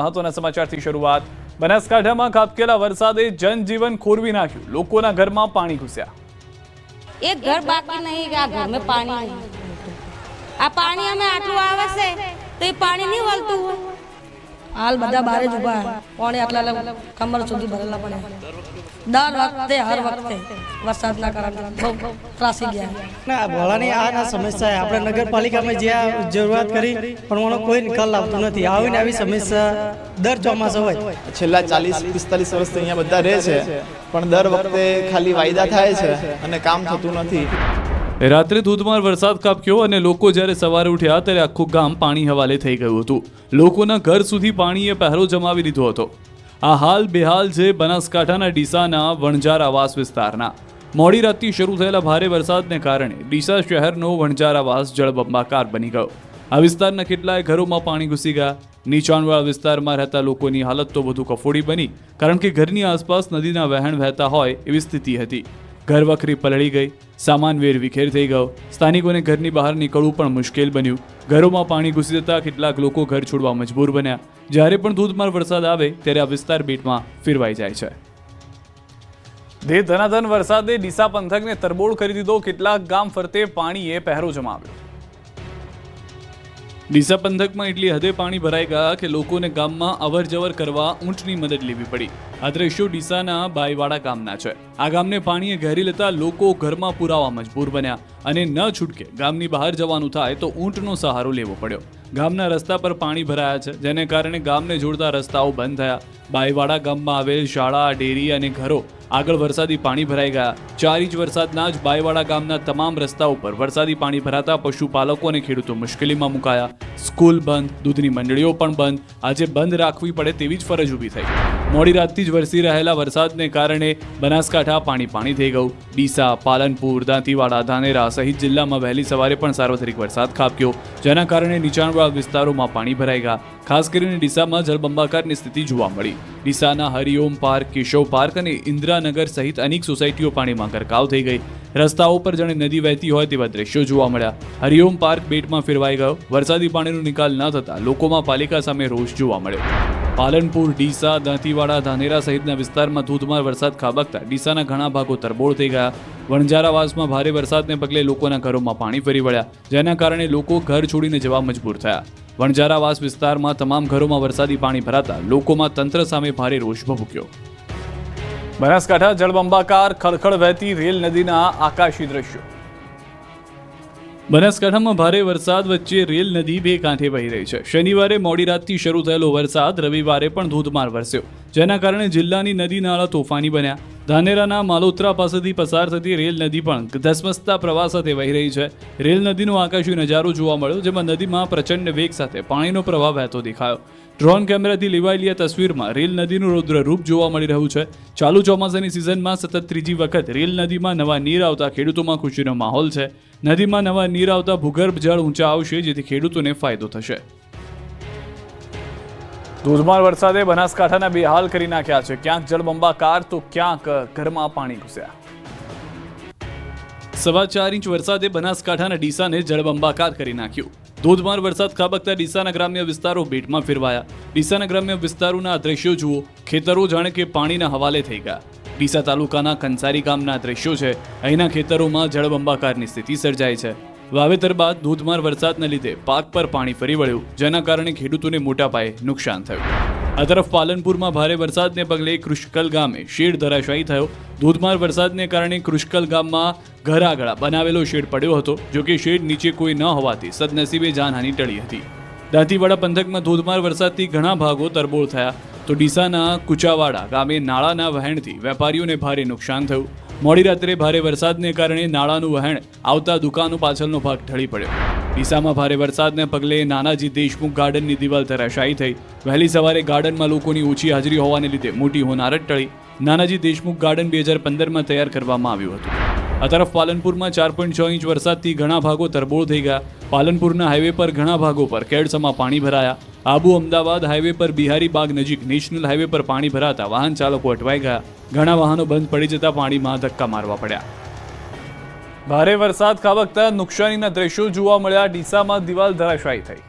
મહત્વના સમાચારથી શરૂઆત. બનાસકાંઠામાં ખાબકેલા વરસાદે જનજીવન ખોરવી નાખ્યું. લોકોના ઘરમાં પાણી ઘૂસ્યા. एक घर बाकी नहीं, आ घर में पानी नहीं. आ पानी हमें आटલું આવે છે તો એ પાણી નહીં વળતું હોય. હાલ બધા બારે જ ઉભા પાણી આટલા કમર સુધી ભરેલા પડ્યા. દર વખતે હર વખતે વરસાદના કારણે બહુ ત્રાસી ગયા. ના ભોળાની આ સમસ્યા આપણે નગરપાલિકામાં જ્યાં જરૂરિયાત કરી પણ એનો કોઈ નિકાલ લાવતું નથી. આવીને આવી સમસ્યા દર ચોમાસા હોય. છેલ્લા 40-45 વર્ષથી અહીંયા બધા રહે છે પણ દર વખતે ખાલી વાયદા થાય છે અને કામ થતું નથી. રાત્રે ધોધમાર વરસાદ ખાબક્યો અને લોકો જ્યારે સવારે ઉઠ્યા ત્યારે આખું ગામ પાણી હવાલે થઈ ગયું હતું. લોકોના ઘર સુધી પાણીએ પહેરો જમાવી લીધો હતો. આ હાલ બેહાલ છે બનાસકાંઠાના ડીસાના વણઝાર આવાસ વિસ્તારના. મોડી રાતથી શરૂ થયેલા ભારે વરસાદને કારણે ડીસા શહેરનો વણઝાર આવાસ જળબંબાકાર બની ગયો. આ વિસ્તારના કેટલાય ઘરોમાં પાણી ઘૂસી ગયા. નીચાણવાળા વિસ્તારમાં રહેતા લોકોની હાલત તો વધુ કફોડી બની, કારણ કે ઘરની આસપાસ નદીના વહેણ વહેતા હોય એવી સ્થિતિ હતી. ઘર વખરી પલળી ગઈ, સામાન વેર વિખેર થઈ ગયો. સ્થાનિકોને ઘરની બહાર નીકળવું પણ મુશ્કેલ બન્યું. ઘરોમાં પાણી ઘૂસી જતા કેટલાક લોકો ઘર છોડવા મજબૂર બન્યા. જ્યારે પણ ધોધમાર વરસાદ આવે ત્યારે આ વિસ્તાર બેટમાં ફેરવાઈ જાય છે. ધનાધન વરસાદે ડીસા પંથકને તરબોળ કરી દીધો. કેટલાક ગામ ફરતે પાણીએ પહેરો જમાવ્યો. ડીસા પંથકમાં એટલી હદે પાણી ભરાઈ ગયા કે લોકોને ગામમાં અવર જવર કરવા ઊંટની મદદ લેવી પડી. આ દ્રશ્યો ડીસાના બાઈવાડા ગામના છે. આ ગામને પાણીએ ઘેરી લેતા લોકો ઘરમાં પુરાવા મજબૂર બન્યા અને ન છૂટકે ગામની બહાર જવાનું થાય તો ઊંટનો સહારો લેવો પડ્યો. ગામના રસ્તા પર પાણી ભરાયા છે, જેને કારણે ગામને જોડતા રસ્તાઓ બંધ થયા. બાઈવાડા ગામમાં આવેલ શાળા, ડેરી અને ઘરો આગળ વરસાદી પાણી ભરાઈ ગયા. 4 ઇંચ વરસાદના જ બાઈવાડા ગામના તમામ રસ્તાઓ પર વરસાદી પાણી ભરાતા પશુપાલકો અને ખેડૂતો મુશ્કેલીમાં મુકાયા. સ્કૂલ બંધ, દૂધની મંડળીઓ પણ બંધ. આજે બંધ રાખવી પડે તેવી જ ફરજ ઊભી થઈ. મોડી રાતથી જ વરસી રહેલા વરસાદને કારણે બનાસકાંઠા પાણી થઈ ગયું. ડીસા, પાલનપુર, દાંતીવાડા, ધાનેરા સહિત જિલ્લામાં વહેલી સવારે પણ સાર્વત્રિક વરસાદ ખાબક્યો, જેના કારણે નીચાણવાળા વિસ્તારોમાં પાણી ભરાઈ ગયા. ખાસ કરીને ડીસામાં જળબંબાકારની સ્થિતિ જોવા મળી. ડીસાના હરિઓમ પાર્ક, કેશવ પાર્ક અને ઇન્દ્રાનગર સહિત અનેક સોસાયટીઓ પાણીમાં ગરકાવ થઈ ગઈ. રસ્તાઓ પર જાણે નદી વહેતી હોય તેવા દ્રશ્યો જોવા મળ્યા. હરિઓમ પાર્ક બેટમાં ફેરવાઈ ગયો. વરસાદી પાણીનો નિકાલ ન થતા લોકોમાં પાલિકા સામે રોષ જોવા મળ્યો. પાલનપુર, ડીસા, દાંતીવાડા, ધાનેરા સહિતના વિસ્તારમાં ધોધમાર વરસાદ ખાબકતા ડીસાના ઘણા ભાગો તરબોળ થઈ ગયા. વણઝારાવાસમાં ભારે વરસાદને પગલે લોકોના ઘરોમાં પાણી ફરી વળ્યા, જેના કારણે લોકો ઘર છોડીને જવા મજબૂર થયા. વણઝારાવાસ વિસ્તારમાં તમામ ઘરોમાં વરસાદી પાણી ભરાતા લોકોમાં તંત્ર સામે ભારે રોષ ભભૂક્યો. બનાસકાંઠા જળબંબાકાર, ખળખળ વહેતી રેલ નદીના આકાશી દ્રશ્યો. બનાસકાંઠામાં ભારે વરસાદ વચ્ચે રેલ નદી બે કાંઠે વહી રહી છે. શનિવારે મોડી રાતથી શરૂ થયેલો વરસાદ રવિવારે પણ ધોધમાર વરસ્યો, જેના કારણે જિલ્લાની નદી નાળા તોફાની બન્યા. ધાનેરાના માલોત્રા પાસેથી પસાર થતી રેલ નદી પણ ધસમસતા પ્રવાહ સાથે વહી રહી છે. રેલ નદીનો આકાશી નજારો જોવા મળ્યો, જેમાં નદીમાં પ્રચંડ વેગ સાથે પાણીનો પ્રવાહ વહેતો દેખાયો. ડ્રોન કેમેરાથી લેવાયેલી આ તસવીરમાં રેલ નદીનું રૌદ્ર રૂપ જોવા મળી રહ્યું છે. ચાલુ ચોમાસાની સિઝનમાં સતત ત્રીજી વખત રેલ નદીમાં નવા નીર આવતા ખેડૂતોમાં ખુશીનો માહોલ છે. નદીમાં નવા નીર આવતા ભૂગર્ભ જળ ઊંચા આવશે, જેથી ખેડૂતોને ફાયદો થશે. ધોધમાર વરસાદે બનાસકાંઠાના બેહાલ કરી નાખ્યા છે. ક્યાંક જળબંબાકાર તો ક્યાંક ઘરમાં પાણી ઘૂસ્યા. 4.25 ઇંચ વરસાદે બનાસકાંઠાના ડીસાને જળબંબાકાર કરી નાખ્યું. ધોધમાર વરસાદ ખાબકતા ડીસાના ગ્રામ્ય વિસ્તારો બેટમાં ફેરવાયા. ડીસાના ગ્રામ્ય વિસ્તારોના આ દ્રશ્યો જુઓ. ખેતરો જાણે કે પાણીના હવાલે થઈ ગયા. ડીસા તાલુકાના કંસારી ગામના દ્રશ્યો છે. અહીંના ખેતરોમાં જળબંબાકારની સ્થિતિ સર્જાઈ છે. વાવેતર બાદ ધોધમાર વરસાદના લીધે પાક પર પાણી ફરી વળ્યું, જેના કારણે ખેડૂતોને મોટા પાયે નુકસાન થયું. આ તરફ પાલનપુરમાં ભારે વરસાદને પગલે કૃષ્કલ ગામે શેડ ધરાશાયી થયો. ધોધમાર વરસાદને કારણે કૃષ્કલ ગામમાં ઘર આગળ બનાવેલો શેડ પડ્યો હતો, જોકે શેડ નીચે કોઈ ન હોવાથી સદનસીબે જાનહાની ટળી હતી. દાંતીવાડા પંથકમાં ધોધમાર વરસાદથી ઘણા ભાગો તરબોળ થયા, તો ડીસાના કુચાવાડા ગામે નાળાના વહેણથી વેપારીઓને ભારે નુકસાન થયું. મોડી રાત્રે ભારે વરસાદને કારણે નાળાનું વહેણ આવતા દુકાનો પાછળનો ભાગ ઢળી પડ્યો. ડીસામાં ભારે વરસાદને પગલે નાનાજી દેશમુખ ગાર્ડનની દિવાલ ધરાશાયી થઈ. વહેલી સવારે ગાર્ડનમાં લોકોની ઓછી હાજરી હોવાને લીધે મોટી હોનારત ટળી. નાનાજી દેશમુખ ગાર્ડન 2015માં તૈયાર કરવામાં આવ્યું હતું. આ તરફ પાલનપુરમાં 4.6 ઇંચ વરસાદથી ઘણા ભાગો તરબોળ થઈ ગયા. પાલનપુરના હાઈવે પર ઘણા ભાગો પર કેડસમાં પાણી ભરાયા. આબુ અમદાવાદ હાઈવે પર બિહારી બાગ નજીક નેશનલ હાઈવે પર પાણી ભરાતા વાહન ચાલકો અટવાઈ ગયા. ઘણા વાહનો બંધ પડી જતા પાણીમાં ધક્કા મારવા પડ્યા. ભારે વરસાદ ખાબકતા નુકસાનીના દ્રશ્યો જોવા મળ્યા. ડીસામાં દિવાલ ધરાશાયી થઈ.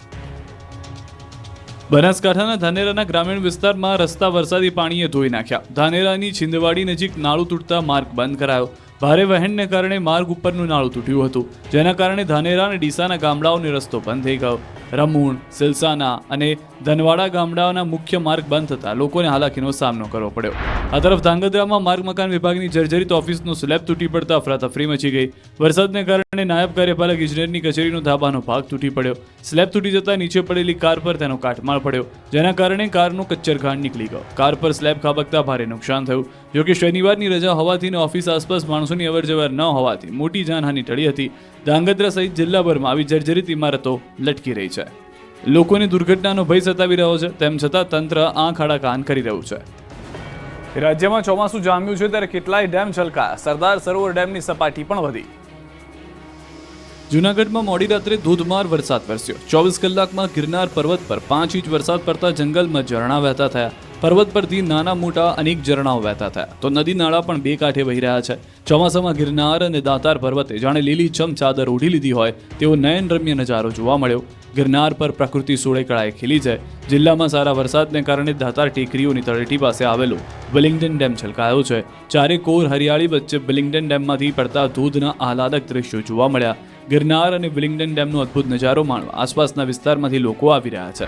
બનાસકાંઠાના ધાનેરાના ગ્રામીણ વિસ્તારમાં રસ્તા વરસાદી પાણીએ ધોઈ નાખ્યા. ધાનેરાની છિંદવાડી નજીક નાળું તૂટતા માર્ગ બંધ કરાયો. ભારે વહેણને કારણે માર્ગ ઉપરનું નાળું તૂટ્યું હતું, જેના કારણે ધાનેરા અને ડીસાના ગામડાઓનો રસ્તો બંધ થઈ ગયો. રમૂણ, સિલસાના અને ધનવાડા ગામડાઓના મુખ્ય માર્ગ બંધ થતા લોકોને હાલાકીનો સામનો કરવો પડ્યો. આ તરફ ધાંગધ્રામાં માર્ગ મકાન વિભાગની જર્જરિત ઓફિસનો સ્લેબ તૂટી પડતા અફરાતફરી મચી ગઈ. વરસાદને કારણે નાયબ કાર્યપાલક ઇજનેરની કચેરીનો ધાબાનો ભાગ તૂટી પડ્યો. સ્લેબ તૂટી જતા નીચે પડેલી કાર પર તેનો કાટમાળ પડ્યો, જેના કારણે કારનો કચ્ચરઘાણ નીકળી ગયો. કાર પર સ્લેબ ખાબકતા ભારે નુકસાન થયું. જોકે શનિવારની રજા હોવાથી અને ઓફિસ આસપાસ માણસોની અવરજવર ન હોવાથી મોટી જાનહાની ટળી હતી. ધાંગધ્રા સહિત જિલ્લાભરમાં આવી જર્જરિત ઇમારતો લટકી રહી છે. લોકોને દુર્ઘટનાનો ભય સતાવી રહ્યો છે, તેમ છતાં તંત્ર આંખ આડા કાન કરી રહ્યું છે. રાજ્યમાં ચોમાસું જામ્યું છે ત્યારે કેટલાય ડેમ છલકાયા. સરદાર સરોવર ડેમની સપાટી પણ વધી. જૂનાગઢમાં મોડી રાત્રે ધોધમાર વરસાદ વરસ્યો. 24 કલાકમાં ગિરનાર પર્વત પર 5 ઇંચ વરસાદ પડતા જંગલમાં ઝરણા વહેતા થયા. પર્વત પરથી નાના મોટા અનેક ઝરણાઓ વહેતા થયા, તો નદી નાળા પણ બે કાંઠે વહી રહ્યા છે. ચોમાસામાં ગિરનાર અને દાતાર પર્વતે જાણે લીલીછમ ચાદર ઓઢી લીધી હોય તેવો નયનરમ્ય નજારો જોવા મળ્યો. ગિરનાર પર પ્રકૃતિ સોળે કળાએ ખીલી છે. જિલ્લામાં સારા વરસાદને કારણે દાતાર ટેકરીઓની તળેટી પાસે આવેલો વિલિંગ્ડન ડેમ છલકાયો છે. ચારે કોર હરિયાળી વચ્ચે વિલિંગ્ડન ડેમમાંથી પડતા ધોધના આહલાદક દ્રશ્યો જોવા મળ્યા. ગિરનાર અને વિલિંગ્ડન ડેમનો અદ્ભુત નજારો માણવા આસપાસના વિસ્તારમાંથી લોકો આવી રહ્યા છે.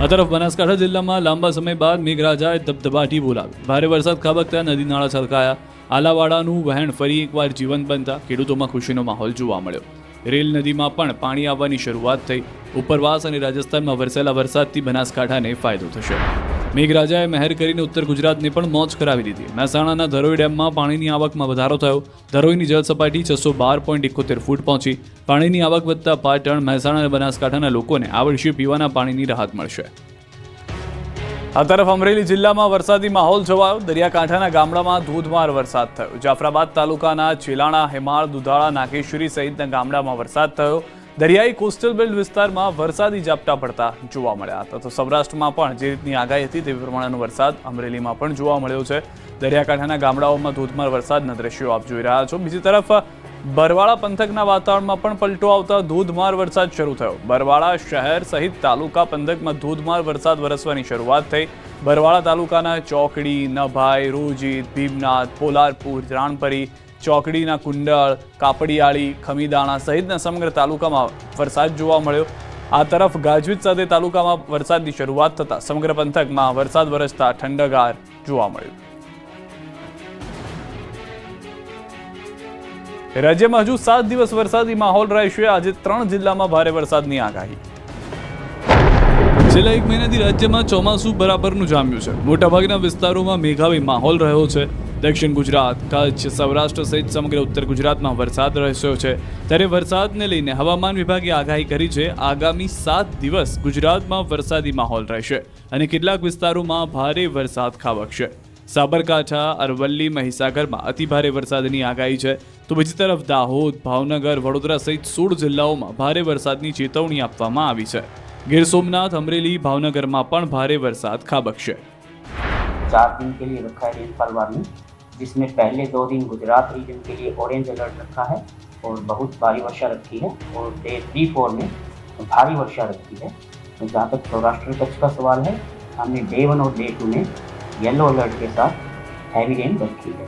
આ તરફ બનાસકાંઠા જિલ્લામાં લાંબા સમય બાદ મેઘરાજાએ ધબધબાટી બોલાવી. ભારે વરસાદ ખાબકતા નદી નાળા છલકાયા. આલાવાડાનું વહેણ ફરી એકવાર જીવંત બનતા ખેડૂતોમાં ખુશીનો માહોલ જોવા મળ્યો. રેલ નદીમાં પણ પાણી આવવાની શરૂઆત થઈ. ઉપરવાસ અને રાજસ્થાનમાં વરસેલા વરસાદથી બનાસકાંઠાને ફાયદો થશે. મેઘરાજાએ મહેર કરીને ઉત્તર ગુજરાતને પણ મોજ કરાવી દીધી. મહેસાણાના ધરોઈ ડેમમાં પાણીની આવકમાં વધારો થયો. ધરોઈની જળ સપાટી 612.71 ફૂટ પહોંચી. પાણીની આવક વધતા પાટણ, મહેસાણા અને બનાસકાંઠાના લોકોને આ વર્ષે પીવાના પાણીની રાહત મળશે. આ તરફ અમરેલી જિલ્લામાં વરસાદી માહોલ છવાયો. દરિયાકાંઠાના ગામડામાં ધોધમાર વરસાદ થયો. જાફરાબાદ તાલુકાના ચેલાણા, હેમાળ, દુધાળા, નાગેશ્વરી સહિતના ગામડામાં વરસાદ થયો. દરિયાઈ કોસ્ટલ બેલ્ટ વિસ્તારમાં વરસાદી ઝાપટા પડતા જોવા મળ્યા હતા. તો સૌરાષ્ટ્રમાં પણ જે રીતની આગાહી હતી તે પ્રમાણેનો વરસાદ અમરેલીમાં પણ જોવા મળ્યો છે. દરિયાકાંઠાના ગામડાઓમાં ધોધમાર વરસાદના દ્રશ્યો આપ જોઈ રહ્યા છો. બીજી તરફ બરવાળા પંથકના વાતાવરણમાં પણ પલટો આવતા ધોધમાર વરસાદ શરૂ થયો. બરવાળા શહેર સહિત તાલુકા પંથકમાં ધોધમાર વરસાદ વરસવાની શરૂઆત થઈ. બરવાળા તાલુકાના ચોકડી, નભાઈ, રોજીત, ભીમનાથ, પોલારપુર, રાણપરી, ચોકડીના કુંડળ, કાપડિયાળી, ખમીદાણા સહિતના સમગ્ર તાલુકામાં વરસાદ જોવા મળ્યો. આ તરફ ગાજવીજ સાથે તાલુકામાં વરસાદની શરૂઆત થતાં સમગ્ર પંથકમાં વરસાદ વરસતા ઠંડગાર જોવા મળ્યું. રાજ્યમાં હજુ 7 દિવસ વરસાદી માહોલ રહેશે. આજે 3 જિલ્લામાં ભારે વરસાદની આગાહી. છેલ્લા 1 મહિનાથી રાજ્યમાં ચોમાસું બરાબરનું જામ્યું છે. મોટાભાગના વિસ્તારોમાં મેઘાવી માહોલ રહ્યો છે. દક્ષિણ ગુજરાત, કચ્છ, સૌરાષ્ટ્ર સહિત સમગ્ર ઉત્તર ગુજરાતમાં વરસાદ રહ્યો છે. ત્યારે વરસાદને લઈને હવામાન વિભાગે આગાહી કરી છે. આગામી 7 દિવસ ગુજરાતમાં વરસાદી માહોલ રહેશે અને કેટલાક વિસ્તારોમાં ભારે વરસાદ ખાબકશે. સાબરકાંઠા, અરવલ્લી, મહીસાગરમાં અતિભારે વરસાદની આગાહી છે. તો બીજી તરફ દાહોદ, ભાવનગર, વડોદરા સહિત 16 જિલ્લાઓમાં ભારે વરસાદની ચેતવણી આપવામાં આવી છે. ગીર સોમનાથ, અમરેલી, ભાવનગરમાં પણ ભારે વરસાદ खाबकશે. 4 दिन के लिए रखा है रेनफॉल वार्निंग, जिसमें पहले 2 दिन गुजरात रीजन के लिए ऑरेंज अलर्ट रखा है और बहुत भारी वर्षा रखी है, और डे 3-4 में भारी वर्षा रखी है. तो जहाँ तक सौराष्ट्र कच्छ का सवाल है, हमने डे 1 और डे 2 में येलो अलर्ट के साथ हैवी रेन रखी है.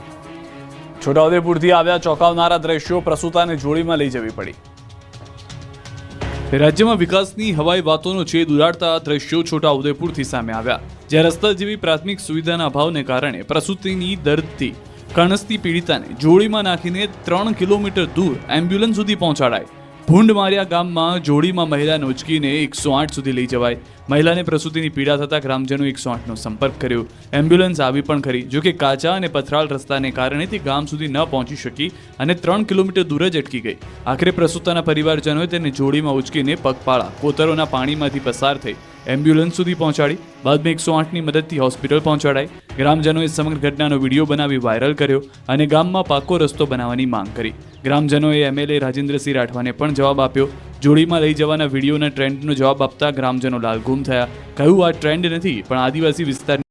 છોટાઉદેપુરથી આવ્યા ચોંકાવનારા દ્રશ્યો. પ્રસૂતાને જોડીમાં લઈ જવી પડી. રાજ્યમાં વિકાસની હવાઈ વાતોનો છેદ ઉડાડતા દ્રશ્યો છોટાઉદેપુરથી સામે આવ્યા, જ્યાં રસ્તા જેવી પ્રાથમિક સુવિધાના અભાવને કારણે પ્રસૂતિની દર્દથી કણસતી પીડિતાને જોડીમાં નાખીને 3 કિલોમીટર દૂર એમ્બ્યુલન્સ સુધી પહોંચાડાય. ભૂંડમારિયા ગામમાં જોડીમાં મહિલાને ઉચકીને 108 સુધી લઈ જવાય. મહિલાને પ્રસૂતિની પીડા થતાં ગ્રામજનોએ 108નો સંપર્ક કર્યો. એમ્બ્યુલન્સ આવી પણ ખરી, જોકે કાચા અને પથરાળ રસ્તાને કારણે તે ગામ સુધી ન પહોંચી શકી અને 3 કિલોમીટર દૂર જ અટકી ગઈ. આખરે પ્રસૂતાના પરિવારજનોએ તેને જોડીમાં ઉચકીને પગપાળા કોતરોના પાણીમાંથી પસાર થઈ એમ્બ્યુલન્સ સુધી પહોંચાડી. બાદમાં 108ની મદદથી હોસ્પિટલ પહોંચાડાઈ. ગ્રામજનોએ સમગ્ર ઘટનાનો વિડીયો બનાવી વાયરલ કર્યો અને ગામમાં પાકો રસ્તો બનાવવાની માંગ કરી. ગ્રામજનોએ એમએલએ રાજેન્દ્રસિંહ રાઠવાને પણ જવાબ આપ્યો. જોડીમાં લઈ જવાના વિડીયોના ટ્રેન્ડનો જવાબ આપતા ગ્રામજનો લાલઘૂમ થયા. કહ્યું, આ ટ્રેન્ડ નથી પણ આદિવાસી વિસ્તારની